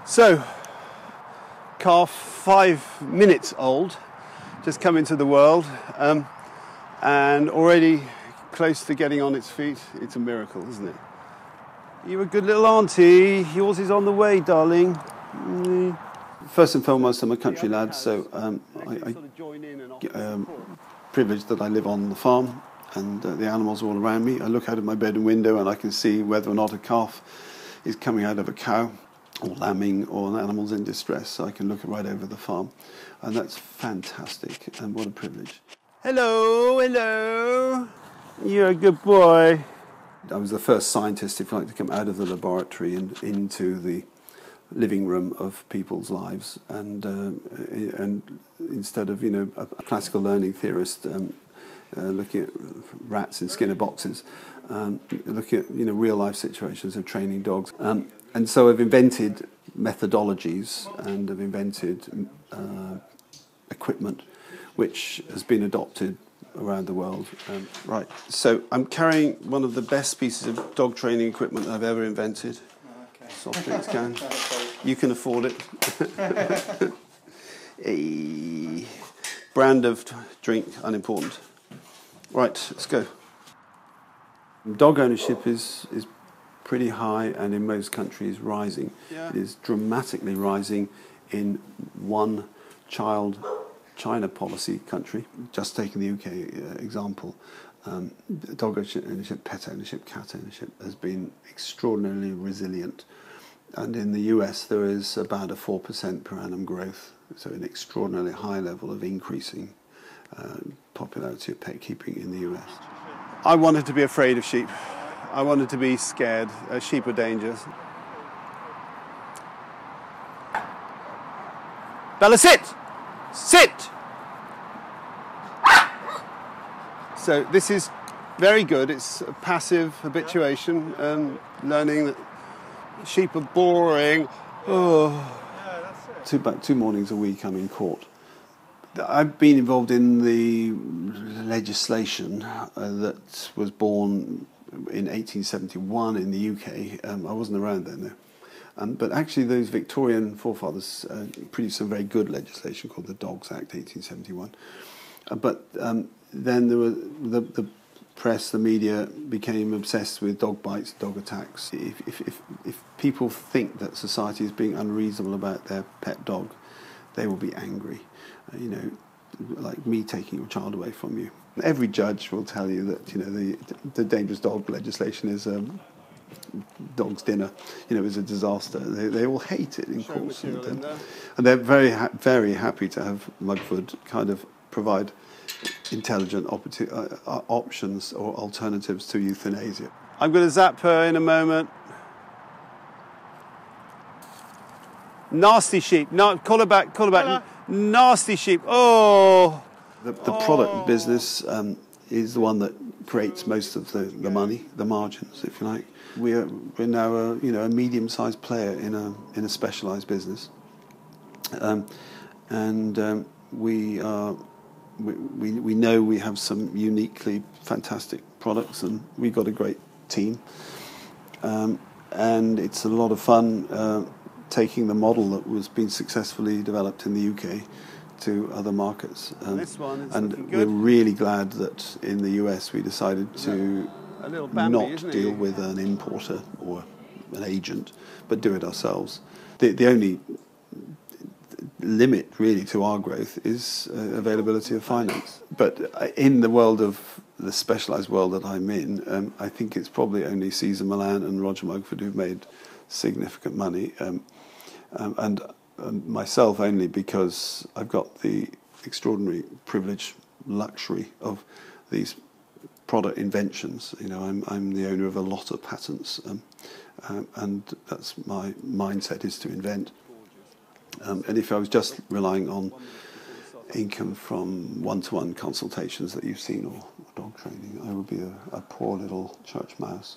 So, calf 5 minutes old, just come into the world, and already close to getting on its feet. It's a miracle, isn't it? You're a good little auntie. Yours is on the way, darling. First and foremost, I'm a country lad, so I'm privileged that I live on the farm and the animals are all around me. I look out of my bedroom window and I can see whether or not a calf is coming out of a cow, or lambing, or an animal's in distress, so I can look right over the farm. And that's fantastic, and what a privilege. Hello, hello. You're a good boy. I was the first scientist, if you like, to come out of the laboratory and into the living room of people's lives. And instead of, a classical learning theorist looking at rats in Skinner boxes, looking at, real life situations of training dogs. And so I've invented methodologies and I've invented equipment which has been adopted around the world. Right, so I'm carrying one of the best pieces of dog training equipment I've ever invented. Okay. Soft drinks can. You can afford it. A brand of drink, unimportant. Right, let's go. Dog ownership is pretty high and in most countries rising. Yeah. It is dramatically rising in one-child China policy country. Just taking the UK example, dog ownership, pet ownership, cat ownership has been extraordinarily resilient. And in the US there is about a 4% per annum growth, so an extraordinarily high level of increasing popularity of pet keeping in the US. I wanted to be afraid of sheep. I wanted to be scared. Sheep are dangerous. Bella, sit! Sit! So this is very good. It's a passive habituation, learning that sheep are boring. Oh. About 2 mornings a week I'm in court. I've been involved in the legislation that was born in 1871 in the UK. I wasn't around then, though. But actually those Victorian forefathers produced some very good legislation called the Dogs Act 1871. But then there were the press, the media became obsessed with dog bites, dog attacks. If people think that society is being unreasonable about their pet dog, they will be angry. Like me taking your child away from you. Every judge will tell you that the dangerous dog legislation is dog's dinner. Is a disaster. They all hate it in courts, and they're very very happy to have Mugford kind of provide intelligent options or alternatives to euthanasia. I'm going to zap her in a moment. Nasty sheep. No, call her back. Call her back. Hello. Nasty sheep. Oh. The product business is the one that creates most of the money, the margins, if you like. We're now a medium-sized player in a specialised business, we know we have some uniquely fantastic products, and we've got a great team, and it's a lot of fun taking the model that was being successfully developed in the UK to other markets. And we're really glad that in the US we decided to not deal with an importer or an agent, but do it ourselves. The only limit really to our growth is availability of finance. But in the world of the specialised world that I'm in, I think it's probably only Caesar Milan and Roger Mugford who've made significant money. And myself only because I've got the extraordinary privilege, luxury of these product inventions. I'm the owner of a lot of patents, and that's my mindset, is to invent. And if I was just relying on income from one-to-one consultations that you've seen or dog training, I would be a poor little church mouse.